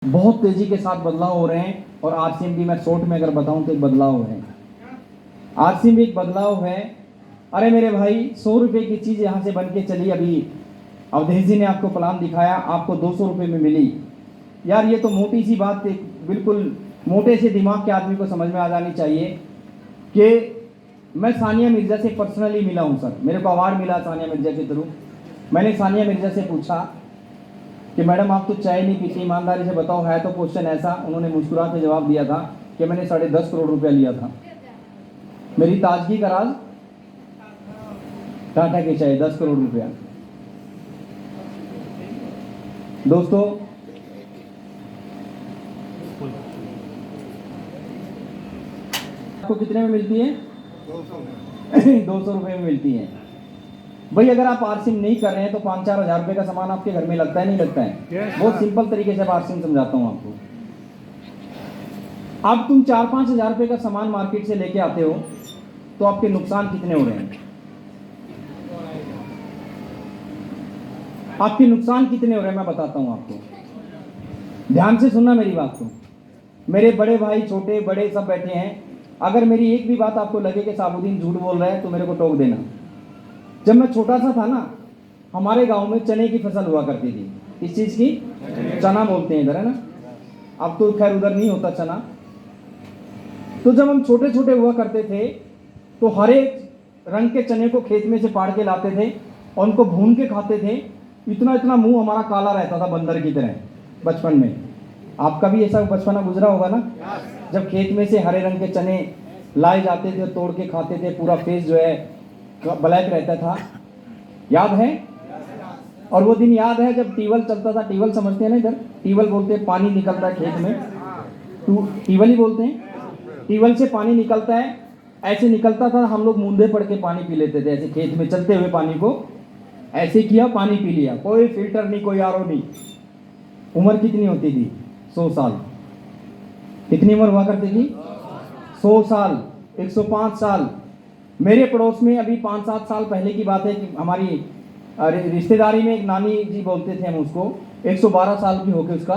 बहुत तेजी के साथ बदलाव हो रहे हैं और आरसीएम भी मैं शॉर्ट में अगर बताऊं तो एक बदलाव है। आरसीएम भी एक बदलाव है। अरे मेरे भाई 100 रुपये की चीज़ यहाँ से बन के चली, अभी अवधेश जी ने आपको प्लान दिखाया, आपको 200 रुपये में मिली। यार ये तो मोटी सी बात, बिल्कुल मोटे से दिमाग के आदमी को समझ में आ जानी चाहिए कि मैं सानिया मिर्जा से पर्सनली मिला हूँ सर, मेरे को अवार्ड मिला सानिया मिर्जा के थ्रू। मैंने सानिया मिर्जा से पूछा कि मैडम आप तो चाय नहीं पीती, ईमानदारी से बताओ है तो क्वेश्चन ऐसा। उन्होंने मुस्कुरा के जवाब दिया था कि मैंने 10.5 करोड़ रुपया लिया था। मेरी ताजगी का राज टाटा की चाय 10 करोड़ रुपया। दोस्तों आपको कितने में मिलती है? 200 रुपये में मिलती है। भाई अगर आप आरसीएम नहीं कर रहे हैं तो 5-4 हज़ार रुपये का सामान आपके घर में लगता है नहीं लगता है? बहुत सिंपल तरीके से आरसीएम समझाता हूँ आपको। अब तुम 4-5 हज़ार रुपये का सामान मार्केट से लेके आते हो तो आपके नुकसान कितने हो रहे हैं? आपके नुकसान कितने हो रहे हैं मैं बताता हूँ आपको। ध्यान से सुनना मेरी बात को। मेरे बड़े भाई छोटे बड़े सब बैठे हैं, अगर मेरी एक भी बात आपको लगे कि साबुद्दीन झूठ बोल रहा है तो मेरे को टोक देना। जब मैं छोटा सा था ना, हमारे गांव में चने की फसल हुआ करती थी। इस चीज की चना बोलते हैं इधर, है ना? अब तो खैर उधर नहीं होता चना। तो जब हम छोटे छोटे हुआ करते थे तो हर एक रंग के चने को खेत में से पाड़ के लाते थे और उनको भून के खाते थे। इतना इतना मुंह हमारा काला रहता था बंदर की तरह बचपन में। आपका भी ऐसा बचपना गुजरा होगा ना, जब खेत में से हरे रंग के चने लाए जाते थे, तोड़ के खाते थे, पूरा फेस जो है ब्लैक रहता था, याद है? और वो दिन याद है जब टीवल चलता था। टीवल समझते हैं ना इधर? टीवल बोलते हैं, पानी निकलता है खेत में, तो टीवल ही बोलते हैं। टीवल से पानी निकलता है, ऐसे निकलता था, हम लोग मूंदे पड़ के पानी पी लेते थे। ऐसे खेत में चलते हुए पानी को ऐसे किया, पानी पी लिया, कोई फिल्टर नहीं, कोई आरओ नहीं। उम्र कितनी होती थी? 100 साल। कितनी उम्र हुआ करती थी? 100 साल, 105 साल। मेरे पड़ोस में अभी 5-7 साल पहले की बात है कि हमारी रिश्तेदारी में एक नानी जी बोलते थे हम उसको, 112 साल की होके उसका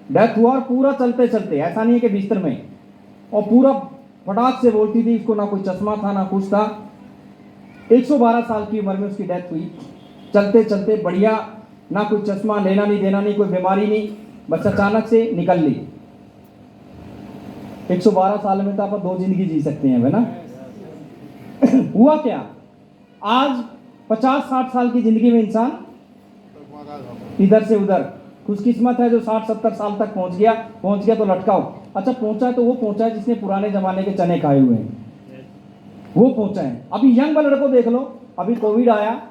डेथ हुआ। और पूरा चलते चलते, ऐसा नहीं है कि बिस्तर में, और पूरा फटाक से बोलती थी। इसको ना कोई चश्मा था ना कुछ था। 112 साल की उम्र में उसकी डेथ हुई, चलते चलते बढ़िया, ना कोई चश्मा, लेना नहीं देना नहीं, कोई बीमारी नहीं, बस अचानक से निकल ली। 112 साल में तो आप 2 जिंदगी जी सकते हैं, है ना? हुआ क्या, आज 50-60 साल की जिंदगी में इंसान इधर से उधर। खुशकिस्मत है जो 60-70 साल तक पहुंच गया तो लटकाओ। अच्छा पहुंचा है तो वो पहुंचा है जिसने पुराने जमाने के चने खाए हुए हैं, वो पहुंचा है। अभी यंग ब्लड को देख लो, अभी कोविड आया,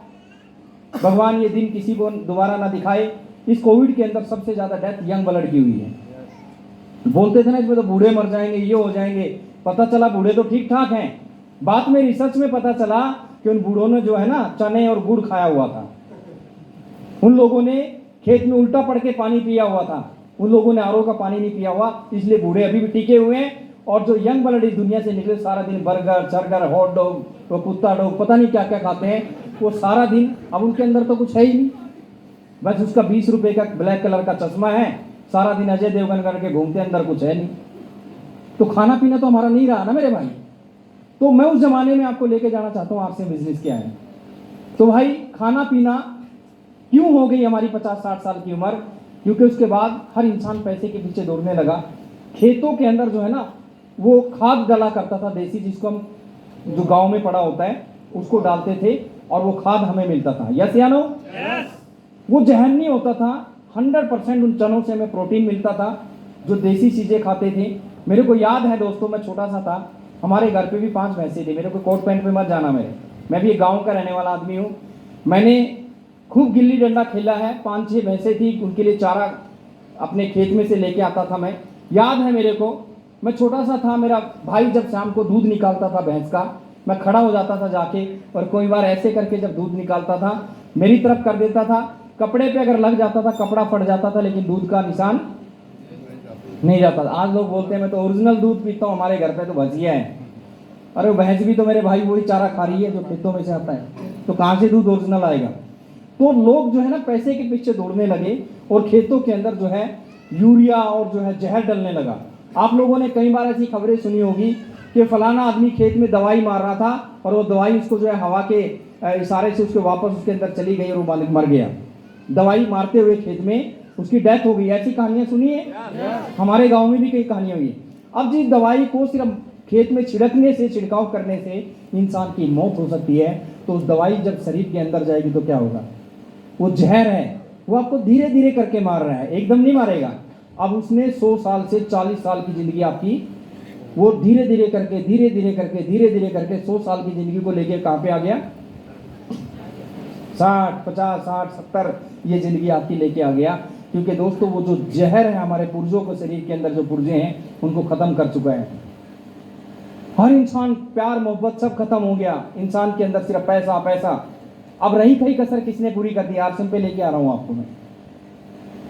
भगवान ये दिन किसी को दोबारा ना दिखाए। इस कोविड के अंदर सबसे ज्यादा डेथ यंग ब्लड की हुई है। बोलते थे ना इसमें तो बूढ़े मर जाएंगे, ये हो जाएंगे। पता चला बूढ़े तो ठीक ठाक हैं। बाद में रिसर्च में पता चला कि उन बूढ़ों ने जो है ना चने और गुड़ खाया हुआ था। उन लोगों ने खेत में उल्टा पड़ के पानी पिया हुआ था, उन लोगों ने आरओ का पानी नहीं पिया हुआ, इसलिए बूढ़े अभी भी टिके हुए हैं। और जो यंग ब्लड इस दुनिया से निकले, सारा दिन बर्गर चर्गर हॉट डॉग, वो कुत्ता डॉग, पता नहीं क्या क्या खाते हैं वो सारा दिन। अब उनके अंदर तो कुछ है ही नहीं, बस उसका 20 रुपए का ब्लैक कलर का चश्मा है, सारा दिन अजय देवगन करके घूमते, अंदर कुछ है नहीं। तो खाना पीना तो हमारा नहीं रहा ना मेरे भाई। तो मैं उस जमाने में आपको लेके जाना चाहता हूँ, आपसे बिजनेस क्या है। तो भाई खाना पीना क्यों हो गई हमारी 50-60 साल की उम्र? क्योंकि उसके बाद हर इंसान पैसे के पीछे दौड़ने लगा। खेतों के अंदर जो है ना वो खाद डाला करता था देसी, जिसको हम जो गांव में पड़ा होता है उसको डालते थे और वो खाद हमें मिलता था। यस या नो? वो जहन नहीं होता था। 100% उन चनों से हमें प्रोटीन मिलता था, जो देसी चीजें खाते थे। मेरे को याद है दोस्तों, मैं छोटा सा था, हमारे घर पे भी 5 भैंसे थे। मेरे को कोट पैंट पे मत जाना मेरे, मैं भी एक गांव का रहने वाला आदमी हूँ। मैंने खूब गिल्ली डंडा खेला है। 5-6 भैंसे थी, उनके लिए चारा अपने खेत में से लेके आता था मैं। याद है मेरे को, मैं छोटा सा था, मेरा भाई जब शाम को दूध निकालता था भैंस का, मैं खड़ा हो जाता था जाके, और कोई बार ऐसे करके जब दूध निकालता था मेरी तरफ कर देता था। कपड़े पे अगर लग जाता था कपड़ा फट जाता था, लेकिन दूध का निशान नहीं जाता था। आज लोग बोलते हैं मैं तो ओरिजिनल दूध पीता हूँ, हमारे घर पे तो भजिया है। अरे भैंस भी तो मेरे भाई वही चारा खा रही है जो खेतों में से आता है, तो कहाँ से दूध ओरिजिनल आएगा? तो लोग जो है ना पैसे के पीछे दौड़ने लगे और खेतों के अंदर जो है यूरिया और जो है जहर डलने लगा। आप लोगों ने कई बार ऐसी खबरें सुनी होगी कि फलाना आदमी खेत में दवाई मार रहा था और वो दवाई उसको जो है हवा के इशारे से उसके वापस उसके अंदर चली गई और वो मालिक मर गया। दवाई मारते हुए खेत में उसकी डेथ हो गई। ऐसी कहानियां सुनी है? हमारे गांव में भी कई कहानियां हुई। अब जिस दवाई को सिर्फ खेत में छिड़कने से, छिड़काव करने से इंसान की मौत हो सकती है, तो उस दवाई जब शरीर के अंदर जाएगी तो क्या होगा? वो जहर है, वो आपको धीरे धीरे करके मार रहा है, एकदम नहीं मारेगा। अब उसने 100 साल से 40 साल की जिंदगी आपकी, वो धीरे धीरे करके 100 साल की जिंदगी को लेकर कहां पे आ गया? 60, 50, 60, 70 ये जिंदगी आपकी लेके आ गया। क्योंकि दोस्तों वो जो जहर है हमारे पुर्जों को, शरीर के अंदर जो पुर्जे हैं उनको खत्म कर चुका है। हर इंसान, प्यार मोहब्बत सब खत्म हो गया। इंसान के अंदर सिर्फ पैसा पैसा। अब रही कई कसर किसने पूरी कर दी? आरसन पे लेके आ रहा हूं आपको मैं।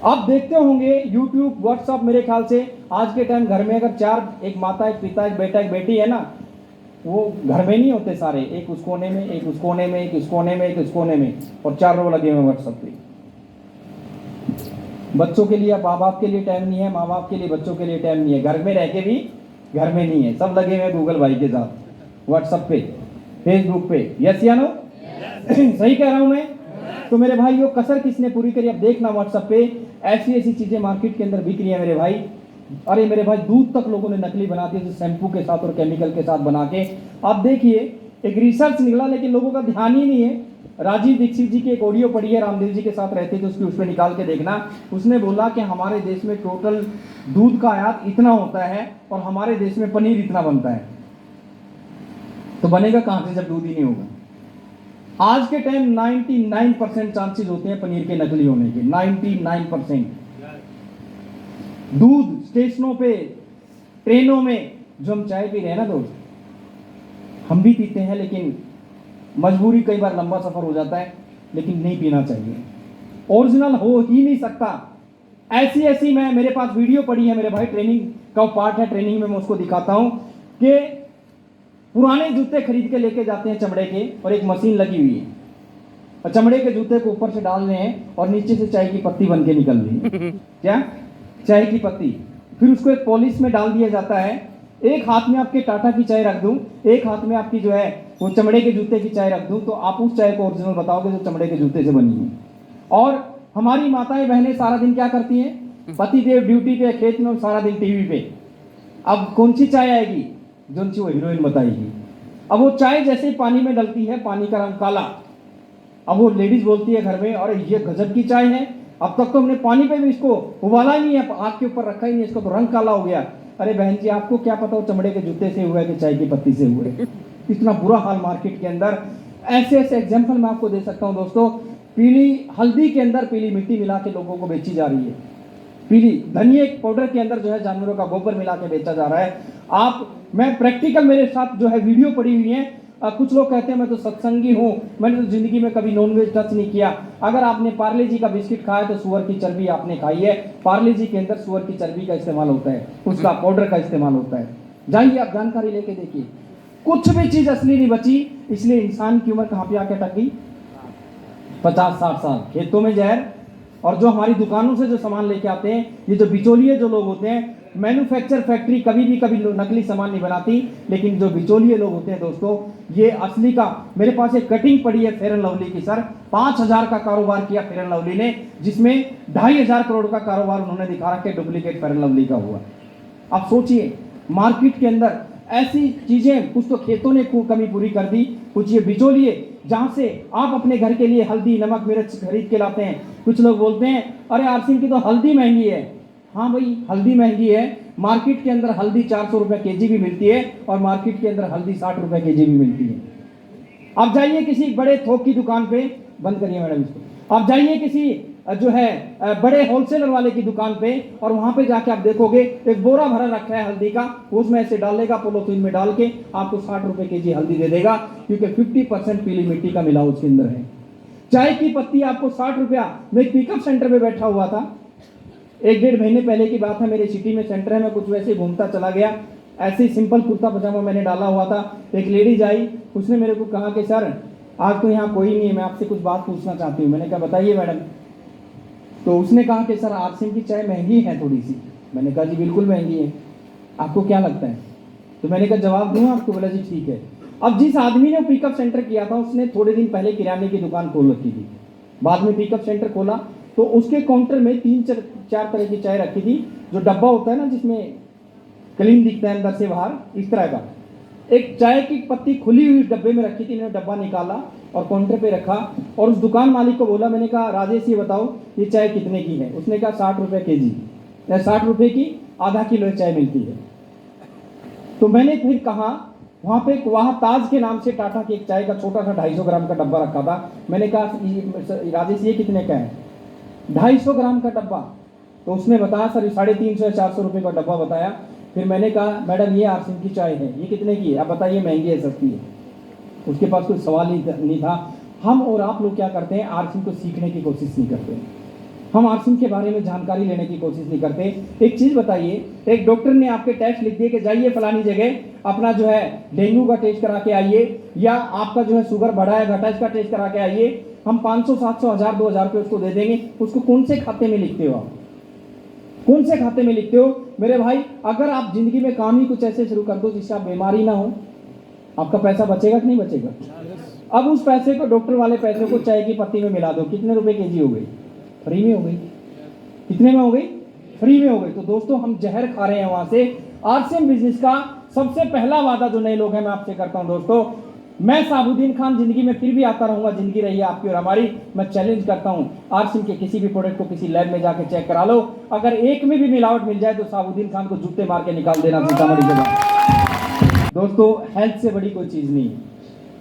आप देखते होंगे यूट्यूब, व्हाट्सएप, मेरे ख्याल से आज के टाइम घर में अगर 4, एक माता, एक पिता, एक बेटा, एक बेटी है ना, वो घर में नहीं होते सारे, एक उस कोने में, एक उस कोने में, एक इस कोने में, एक इस कोने में, और 4 लोग लगे हुए व्हाट्सएप पे। बच्चों के लिए माँ बाप के लिए टाइम नहीं है, माँ बाप के लिए बच्चों के लिए टाइम नहीं है, घर में रह के भी घर में नहीं है, सब लगे हुए गूगल भाई के साथ, व्हाट्सएप पे, फेसबुक पे। यस या नो? सही कह रहा हूं मैं? तो मेरे भाई वो कसर किसने पूरी करी? अब देखना व्हाट्सएप पे ऐसी ऐसी चीजें मार्केट के अंदर बिक रही है मेरे भाई। अरे मेरे भाई दूध तक लोगों ने नकली बना दिया, शैम्पू के साथ और केमिकल के साथ बना के। आप देखिए एक रिसर्च निकला, लेकिन लोगों का ध्यान ही नहीं है। राजीव दीक्षित जी की एक ऑडियो पड़ी है, रामदेव जी के साथ रहते थे, उसकी उस पर निकाल के देखना। उसने बोला कि हमारे देश में टोटल दूध का आयात इतना होता है और हमारे देश में पनीर इतना बनता है, तो बनेगा कहां से जब दूध ही नहीं होगा? आज के टाइम 99% चांसेस होते हैं पनीर के नकली होने के, 99%। दूध स्टेशनों पे, ट्रेनों में जो हम चाय पी रहे हैं ना दोस्त, हम भी पीते हैं, लेकिन मजबूरी, कई बार लंबा सफर हो जाता है, लेकिन नहीं पीना चाहिए। ओरिजिनल हो ही नहीं सकता। ऐसी ऐसी मैं, मेरे पास वीडियो पड़ी है मेरे भाई, ट्रेनिंग का पार्ट है, ट्रेनिंग में मैं उसको दिखाता हूं कि पुराने जूते खरीद के लेके जाते हैं चमड़े के, और एक मशीन लगी हुई है, और चमड़े के जूते को ऊपर से डाल रहे हैं और नीचे से चाय की पत्ती बन के निकल रही है। क्या? चाय की पत्ती। फिर उसको एक पॉलिश में डाल दिया जाता है। एक हाथ में आपके टाटा की चाय रख दूं, एक हाथ में आपकी जो है वो चमड़े के जूते की चाय रख दूं, तो आप उस चाय को ओरिजिनल बताओगे जो चमड़े के जूते से बनी है। और हमारी माताएं बहनें सारा दिन क्या करती हैं? पति देव ड्यूटी पे, खेत में, सारा दिन टीवी पे। अब कौन सी चाय आएगी? जो सी वो हीरोइन बताएगी। अब वो चाय जैसे ही पानी में डलती है, पानी का रंग काला। अब वो लेडीज बोलती है घर में, अरे ये गजब की चाय है, अब तक तो हमने पानी पे भी इसको उबाला ही नहीं है, आग के ऊपर रखा ही नहीं, इसको तो रंग काला हो गया। अरे बहन जी, आपको क्या पता वो चमड़े के जूते से हुआ है कि चाय की पत्ती से हुआ है? इतना बुरा हाल मार्केट के अंदर। ऐसे ऐसे एग्जाम्पल मैं आपको दे सकता हूँ दोस्तों। पीली हल्दी के अंदर पीली मिट्टी मिला के लोगों को बेची जा रही है। पीली धनिया पाउडर के अंदर जो है जानवरों का गोबर मिला के बेचा जा रहा है। मैं प्रैक्टिकल, मेरे साथ जो है वीडियो पड़ी हुई है। कुछ लोग कहते हैं मैं तो सत्संगी हूँ, मैंने तो जिंदगी में कभी नॉनवेज टच नहीं किया। अगर आपने पार्ले जी का बिस्किट खाया तो सुअर की चर्बी आपने खाई है। पार्ले जी के अंदर सुअर की चर्बी का इस्तेमाल होता है, उसका पाउडर का इस्तेमाल होता है। जाइए आप जानकारी लेके देखिए, कुछ भी चीज असली नहीं बची। इसलिए इंसान की उम्र कहां पे आके अटक गई? 50-60 साल। खेतों में जहर, और जो हमारी दुकानों से जो सामान लेके आते हैं, ये जो बिचौलिए जो लोग होते हैं, मैन्युफैक्चर फैक्ट्री कभी नकली सामान नहीं बनाती, लेकिन जो बिचौलिए लोग होते हैं दोस्तों, ये असली का। मेरे पास एक कटिंग पड़ी है फेयर एंड लवली की सर, 5000 का कारोबार किया फेयर एंड लवली ने, जिसमें 2500 करोड़ का कारोबार उन्होंने दिखा रखा है, डुप्लीकेट फेयर एंड लवली का हुआ। आप सोचिए मार्केट के अंदर ऐसी चीजें, कुछ तो खेतों ने कमी पूरी कर दी, कुछ ये बिचौलिए, जहां से आप अपने घर के लिए हल्दी नमक मिर्च खरीद के लाते हैं। कुछ लोग बोलते हैं अरे आरसीन की तो हल्दी महंगी है। हाँ भाई, हल्दी महंगी है। मार्केट के अंदर हल्दी 400 रुपए केजी भी मिलती है, और मार्केट के अंदर हल्दी 60 रुपए केजी भी मिलती है। आप जाइए किसी बड़े थोक की दुकान पे, बंद करिए मैडम इसको, आप जाइए किसी जो है बड़े होलसेलर वाले की दुकान पे, और वहां पे जाके आप देखोगे एक बोरा भरा रखा है हल्दी का, उसमें ऐसे डालेगा, पोलोथीन में डाल के आपको 60 रुपए केजी हल्दी दे देगा, क्योंकि 50% पीली मिट्टी का मिला उसके अंदर है। चाय की पत्ती आपको 60 रुपया। मैं एक पिकअप सेंटर में बैठा हुआ था, 1-1.5 महीने पहले की बात है, मेरे सिटी में सेंटर है, मैं कुछ वैसे घूमता चला गया, ऐसे ही सिंपल कुर्ता पजामा मैंने डाला हुआ था। एक लेडीज आई, उसने मेरे को कहा कि सर आज तो यहाँ कोई नहीं है, मैं आपसे कुछ बात पूछना चाहती हूँ। मैंने कहा बताइए मैडम। तो तो उसने कहा कि सर आरसीएम की चाय महंगी है थोड़ी सी। मैंने कहा जी बिल्कुल महंगी है, आपको क्या लगता है? तो मैंने कहा जवाब दूँ आपको? बोला जी ठीक है। अब जिस आदमी ने पिकअप सेंटर किया था उसने थोड़े दिन पहले किराने की दुकान खोल रखी थी, बाद में पिकअप सेंटर खोला तो उसके काउंटर में 3-4 तरह की चाय रखी थी। जो डब्बा होता है ना जिसमें क्लीन दिखता है अंदर से बाहर, इस तरह का एक चाय की पत्ती खुली हुई डब्बे में रखी थी। मैंने डब्बा निकाला और काउंटर पे रखा और उस दुकान मालिक को बोला, मैंने कहा राजेश ये बताओ ये चाय कितने की है? उसने कहा 60 रुपये केजी, 60 रुपये की आधा किलो चाय मिलती है। तो मैंने फिर कहा वहाँ पे वहाँ ताज के नाम से टाटा की एक चाय का छोटा सा 250 ग्राम का डब्बा रखा था। मैंने कहा राजेश ये कितने का है? 250 ग्राम का डब्बा। तो उसने बताया सर 350-400 रुपये का डब्बा बताया। फिर मैंने कहा मैडम ये आरसीएम की चाय है, ये कितने की है? आप बताइए महंगी है सस्ती है? उसके पास कोई सवाल ही नहीं था। हम और आप लोग क्या करते हैं, आरसीएम को सीखने की कोशिश नहीं करते, हम आरसीएम के बारे में जानकारी लेने की कोशिश नहीं करते। एक चीज़ बताइए, एक डॉक्टर ने आपके टेस्ट लिख दिए कि जाइए फलानी जगह अपना जो है डेंगू का टेस्ट करा के आइए, या आपका जो है शुगर बढ़ा है घटा इसका टेस्ट करा के आइए। हम 500, 700, 1000, 2000 रुपये उसको दे देंगे। उसको कौन से खाते में लिखते हो आप? कौन से खाते में लिखते हो? मेरे भाई अगर आप जिंदगी में काम ही कुछ ऐसे शुरू कर दो जिससे आप बीमारी ना हो, आपका पैसा बचेगा कि नहीं बचेगा? अब उस पैसे को, डॉक्टर वाले पैसे को चाय की पत्ती में मिला दो, कितने रुपए केजी हो गई? फ्री में हो गई। कितने में हो गई? फ्री में हो गई। तो दोस्तों हम जहर खा रहे हैं वहां से। आरसीएम बिजनेस का सबसे पहला वादा जो नए लोग हैं मैं आपसे करता हूं दोस्तों, मैं साबुद्दीन खान जिंदगी में फिर भी आता रहूंगा, जिंदगी रही है आपकी और हमारी। मैं चैलेंज करता हूं आरसीएम के किसी भी प्रोडक्ट को किसी लैब में जाके चेक करा लो, अगर एक में भी मिलावट मिल जाए तो साबुद्दीन खान को जूते मार के निकाल देना सीतामढ़ी से। दोस्तों हेल्थ से बड़ी कोई चीज नहीं है।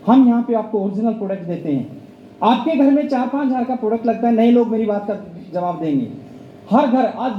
हम यहाँ पे आपको ओरिजिनल प्रोडक्ट देते हैं। आपके घर में 4-5 हजार का प्रोडक्ट लगता है, नए लोग मेरी बात का जवाब देंगे। हर घर आज